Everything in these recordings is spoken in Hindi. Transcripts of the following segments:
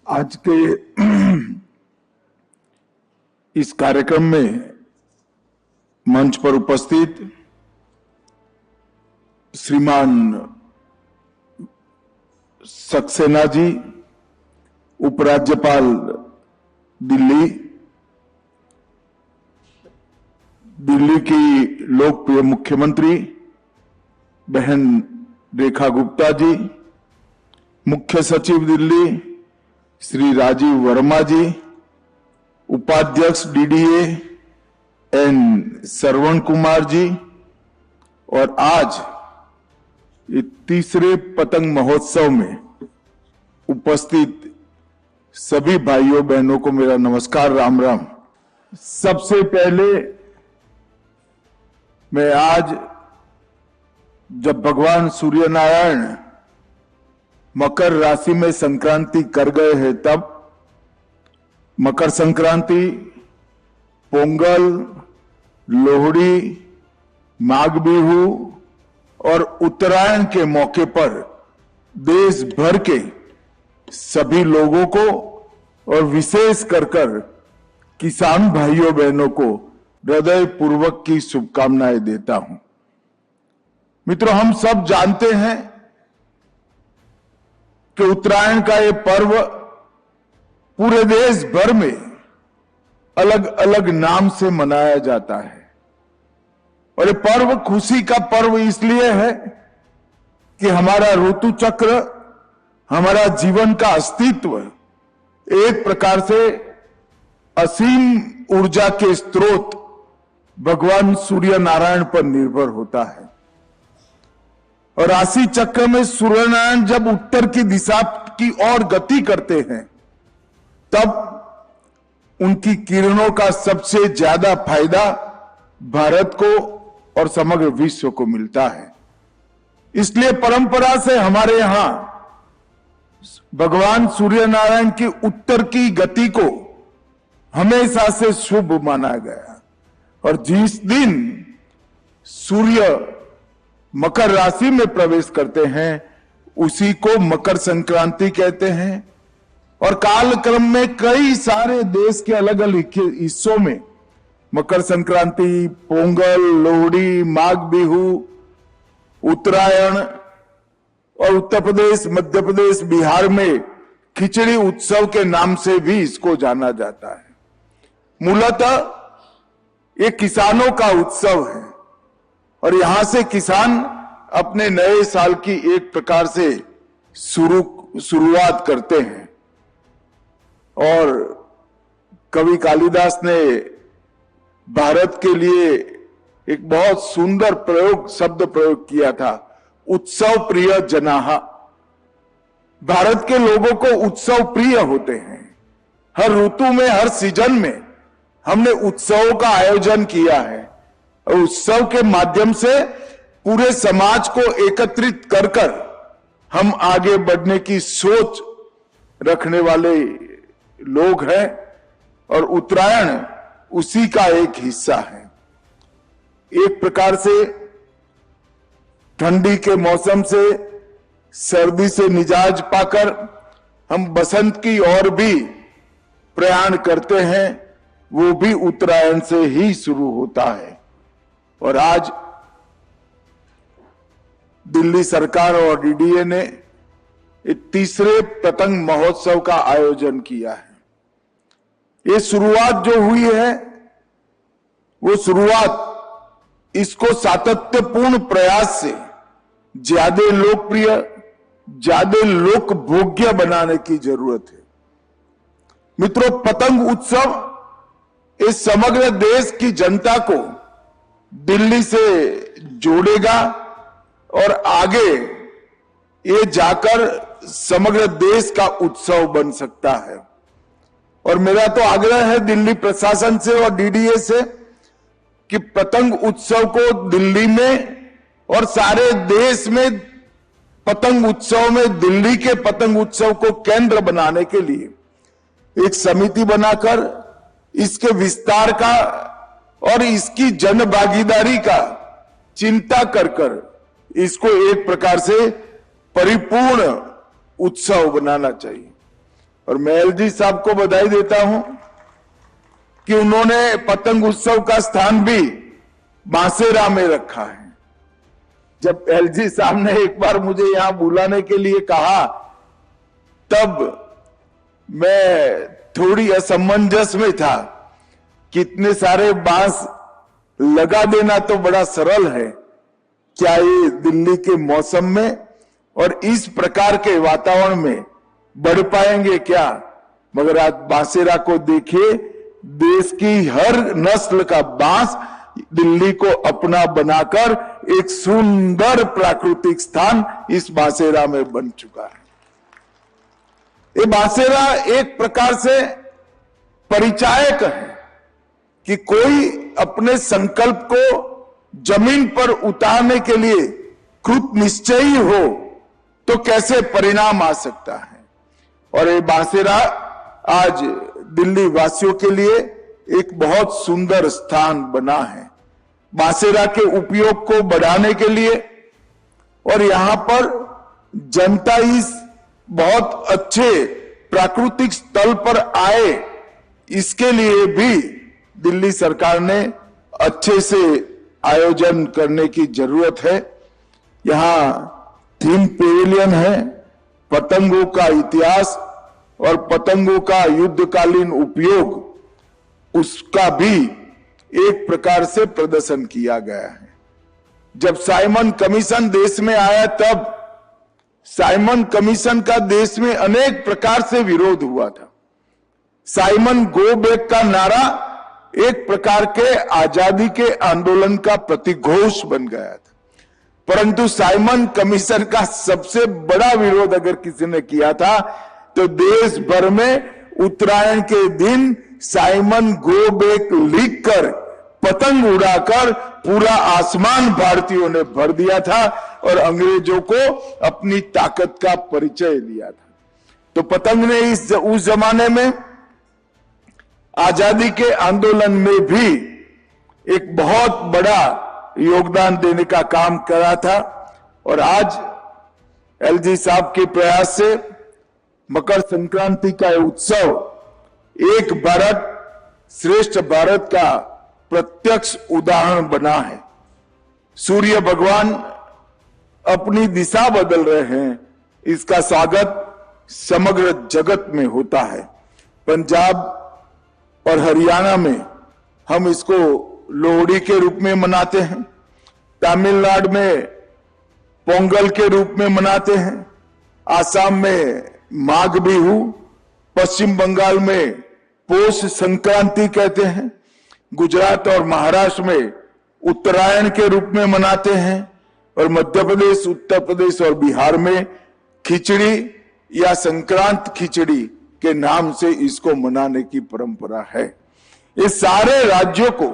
आज के इस कार्यक्रम में मंच पर उपस्थित श्रीमान सक्सेना जी, उपराज्यपाल दिल्ली की लोकप्रिय मुख्यमंत्री बहन रेखा गुप्ता जी, मुख्य सचिव दिल्ली श्री राजीव वर्मा जी, उपाध्यक्ष डीडीए एन श्रवण कुमार जी, और आज ये तीसरे पतंग महोत्सव में उपस्थित सभी भाइयों बहनों को मेरा नमस्कार, राम राम। सबसे पहले मैं आज जब भगवान सूर्य नारायण मकर राशि में संक्रांति कर गए हैं, तब मकर संक्रांति, पोंगल, लोहड़ी, माघ बिहू और उत्तरायण के मौके पर देश भर के सभी लोगों को और विशेष कर किसान भाइयों बहनों को हृदय पूर्वक की शुभकामनाएं देता हूं। मित्रों, हम सब जानते हैं कि उत्तरायण का ये पर्व पूरे देश भर में अलग अलग नाम से मनाया जाता है, और ये पर्व खुशी का पर्व इसलिए है कि हमारा ऋतु चक्र, हमारा जीवन का अस्तित्व एक प्रकार से असीम ऊर्जा के स्रोत भगवान सूर्य नारायण पर निर्भर होता है। और राशि चक्र में सूर्य नारायण जब उत्तर की दिशा की ओर गति करते हैं, तब उनकी किरणों का सबसे ज्यादा फायदा भारत को और समग्र विश्व को मिलता है। इसलिए परंपरा से हमारे यहां भगवान सूर्य नारायण की उत्तर की गति को हमेशा से शुभ माना गया, और जिस दिन सूर्य मकर राशि में प्रवेश करते हैं उसी को मकर संक्रांति कहते हैं। और कालक्रम में कई सारे देश के अलग अलग हिस्सों में मकर संक्रांति, पोंगल, लोहड़ी, माघ बिहू, उत्तरायण, और उत्तर प्रदेश, मध्य प्रदेश, बिहार में खिचड़ी उत्सव के नाम से भी इसको जाना जाता है। मूलतः ये किसानों का उत्सव है, और यहां से किसान अपने नए साल की एक प्रकार से शुरुआत करते हैं। और कवि कालिदास ने भारत के लिए एक बहुत सुंदर शब्द प्रयोग किया था, उत्सव प्रिय जनाहा। भारत के लोगों को उत्सव प्रिय होते हैं। हर ऋतु में, हर सीजन में हमने उत्सवों का आयोजन किया है, और उत्सव के माध्यम से पूरे समाज को एकत्रित कर हम आगे बढ़ने की सोच रखने वाले लोग हैं, और उत्तरायण उसी का एक हिस्सा है। एक प्रकार से ठंडी के मौसम से, सर्दी से निजात पाकर हम बसंत की ओर भी प्रयाण करते हैं, वो भी उत्तरायण से ही शुरू होता है। और आज दिल्ली सरकार और डीडीए ने तीसरे पतंग महोत्सव का आयोजन किया है। ये शुरुआत जो हुई है, वो शुरुआत इसको सातत्यपूर्ण प्रयास से ज्यादा लोकप्रिय, ज्यादा लोकभोग्य बनाने की जरूरत है। मित्रों, पतंग उत्सव इस समग्र देश की जनता को दिल्ली से जोड़ेगा, और आगे ये जाकर समग्र देश का उत्सव बन सकता है। और मेरा तो आग्रह है दिल्ली प्रशासन से और डीडीए से कि पतंग उत्सव को दिल्ली में और सारे देश में पतंग उत्सव में दिल्ली के पतंग उत्सव को केंद्र बनाने के लिए एक समिति बनाकर इसके विस्तार का और इसकी जन भागीदारी का चिंता कर इसको एक प्रकार से परिपूर्ण उत्सव बनाना चाहिए। और मैं एलजी साहब को बधाई देता हूं कि उन्होंने पतंग उत्सव का स्थान भी बांसेरा में रखा है। जब एलजी साहब ने एक बार मुझे यहां बुलाने के लिए कहा, तब मैं थोड़ी असमंजस में था कि इतने सारे बांस लगा देना तो बड़ा सरल है, क्या ये दिल्ली के मौसम में और इस प्रकार के वातावरण में बढ़ पाएंगे क्या? मगर आज बांसेरा को देखिए, देश की हर नस्ल का बांस दिल्ली को अपना बनाकर एक सुंदर प्राकृतिक स्थान इस बांसेरा में बन चुका है। ये बांसेरा एक प्रकार से परिचायक है कि कोई अपने संकल्प को जमीन पर उतारने के लिए कृत निश्चयी हो तो कैसे परिणाम आ सकता है। और ये बांसेरा आज दिल्ली वासियों के लिए एक बहुत सुंदर स्थान बना है। बांसेरा के उपयोग को बढ़ाने के लिए और यहां पर जनता इस बहुत अच्छे प्राकृतिक स्थल पर आए, इसके लिए भी दिल्ली सरकार ने अच्छे से आयोजन करने की जरूरत है। यहां थीम पेविलियन है, पतंगों का इतिहास और पतंगों का युद्धकालीन उपयोग, उसका भी एक प्रकार से प्रदर्शन किया गया है। जब साइमन कमीशन देश में आया, तब साइमन कमीशन का देश में अनेक प्रकार से विरोध हुआ था। साइमन गो बैक का नारा एक प्रकार के आजादी के आंदोलन का प्रतिघोष बन गया था, परंतु साइमन कमीशन का सबसे बड़ा विरोध अगर किसी ने किया था तो देश भर में उत्तरायण के दिन साइमन गो बैक लिखकर पतंग उड़ाकर पूरा आसमान भारतीयों ने भर दिया था और अंग्रेजों को अपनी ताकत का परिचय दिया था। तो पतंग ने उस जमाने में आजादी के आंदोलन में भी एक बहुत बड़ा योगदान देने का काम करा था। और आज एलजी साहब के प्रयास से मकर संक्रांति का उत्सव एक भारत श्रेष्ठ भारत का प्रत्यक्ष उदाहरण बना है। सूर्य भगवान अपनी दिशा बदल रहे हैं, इसका स्वागत समग्र जगत में होता है। पंजाब और हरियाणा में हम इसको लोहड़ी के रूप में मनाते हैं, तमिलनाडु में पोंगल के रूप में मनाते हैं, आसाम में माघ बिहू, पश्चिम बंगाल में पौष संक्रांति कहते हैं, गुजरात और महाराष्ट्र में उत्तरायण के रूप में मनाते हैं और मध्य प्रदेश, उत्तर प्रदेश और बिहार में खिचड़ी या संक्रांत खिचड़ी के नाम से इसको मनाने की परंपरा है। ये सारे राज्यों को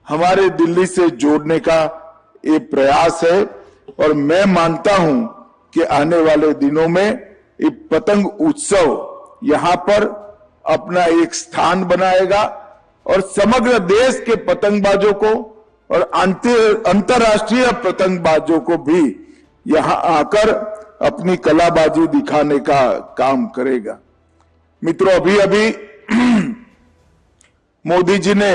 हमारे दिल्ली से जोड़ने का ये प्रयास है और मैं मानता हूं कि आने वाले दिनों में ये पतंग उत्सव यहां पर अपना एक स्थान बनाएगा और समग्र देश के पतंगबाजों को और अंतर्राष्ट्रीय पतंगबाजों को भी यहां आकर अपनी कलाबाजी दिखाने का काम करेगा। मित्रों, अभी अभी मोदी जी ने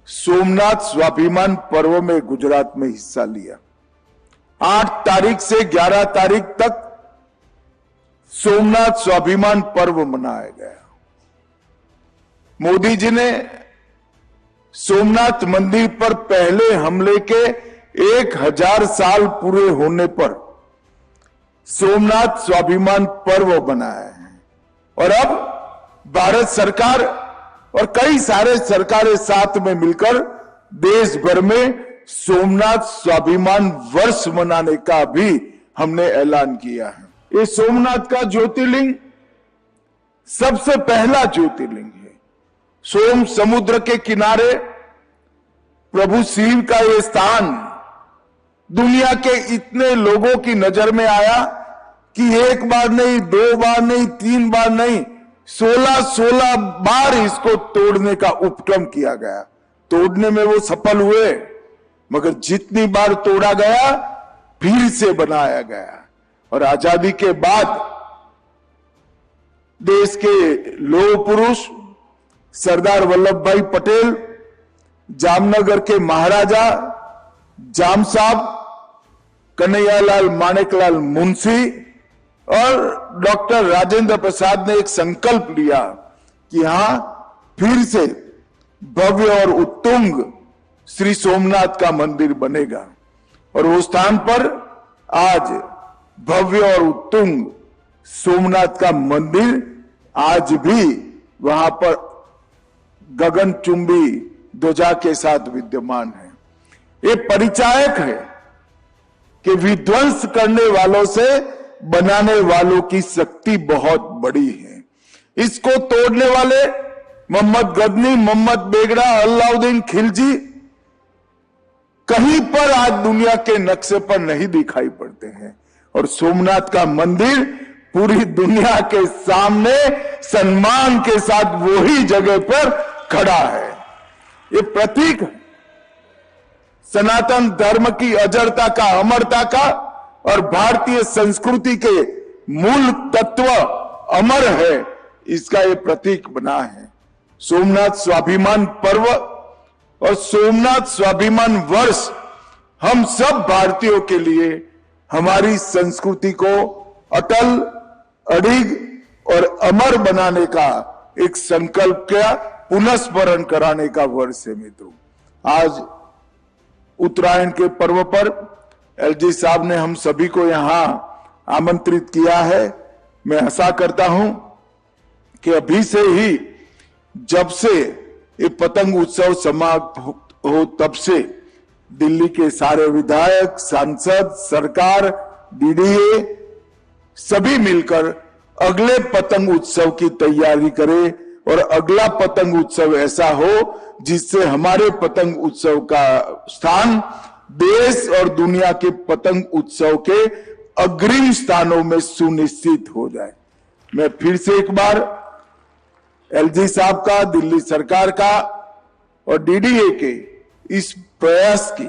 सोमनाथ स्वाभिमान पर्व में गुजरात में हिस्सा लिया। 8 तारीख से 11 तारीख तक सोमनाथ स्वाभिमान पर्व मनाया गया। मोदी जी ने सोमनाथ मंदिर पर पहले हमले के 1000 साल पूरे होने पर सोमनाथ स्वाभिमान पर्व बनाया है और अब भारत सरकार और कई सारे सरकारें साथ में मिलकर देश भर में सोमनाथ स्वाभिमान वर्ष मनाने का भी हमने ऐलान किया है। ये सोमनाथ का ज्योतिर्लिंग सबसे पहला ज्योतिर्लिंग है। सोम समुद्र के किनारे प्रभु शिव का ये स्थान दुनिया के इतने लोगों की नजर में आया कि एक बार नहीं, 2 बार नहीं, 3 बार नहीं, 16 बार इसको तोड़ने का उपक्रम किया गया। तोड़ने में वो सफल हुए, मगर जितनी बार तोड़ा गया फिर से बनाया गया। और आजादी के बाद देश के लौह पुरुष सरदार वल्लभ भाई पटेल, जामनगर के महाराजा जाम साहब, कन्हैयालाल माणेकलाल मुंशी और डॉक्टर राजेंद्र प्रसाद ने एक संकल्प लिया कि हां फिर से भव्य और उत्तुंग श्री सोमनाथ का मंदिर बनेगा। और उस स्थान पर आज भव्य और उत्तुंग सोमनाथ का मंदिर आज भी वहां पर गगनचुंबी ध्वजा के साथ विद्यमान है। ये परिचायक है कि विध्वंस करने वालों से बनाने वालों की शक्ति बहुत बड़ी है। इसको तोड़ने वाले मोहम्मद गजनी, मोहम्मद बेगड़ा, अलाउद्दीन खिलजी कहीं पर आज दुनिया के नक्शे पर नहीं दिखाई पड़ते हैं। और सोमनाथ का मंदिर पूरी दुनिया के सामने सम्मान के साथ वही जगह पर खड़ा है। ये प्रतीक है सनातन धर्म की अजरता का, अमरता का, और भारतीय संस्कृति के मूल तत्व अमर है, इसका ये प्रतीक बना है। सोमनाथ स्वाभिमान पर्व और सोमनाथ स्वाभिमान वर्ष हम सब भारतीयों के लिए हमारी संस्कृति को अटल, अडिग और अमर बनाने का एक संकल्प का पुनस्मरण कराने का वर्ष है। मित्रों, आज उत्तरायण के पर्व पर एलजी साहब ने हम सभी को यहां आमंत्रित किया है। मैं आशा करता हूं कि अभी से ही, जब से ये पतंग उत्सव समाप्त हो तब से दिल्ली के सारे विधायक, सांसद, सरकार, डीडीए सभी मिलकर अगले पतंग उत्सव की तैयारी करें और अगला पतंग उत्सव ऐसा हो जिससे हमारे पतंग उत्सव का स्थान देश और दुनिया के पतंग उत्सव के अग्रिम स्थानों में सुनिश्चित हो जाए। मैं फिर से एक बार एलजी साहब का, दिल्ली सरकार का और डीडीए के इस प्रयास की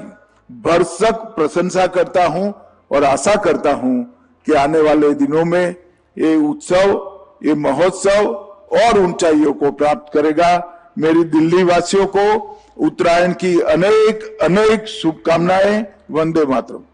भरसक प्रशंसा करता हूं और आशा करता हूं कि आने वाले दिनों में ये उत्सव, ये महोत्सव और ऊंचाइयों को प्राप्त करेगा। मेरी दिल्ली वासियों को उत्तरायण की अनेक अनेक शुभकामनाएं। वंदे मातरम।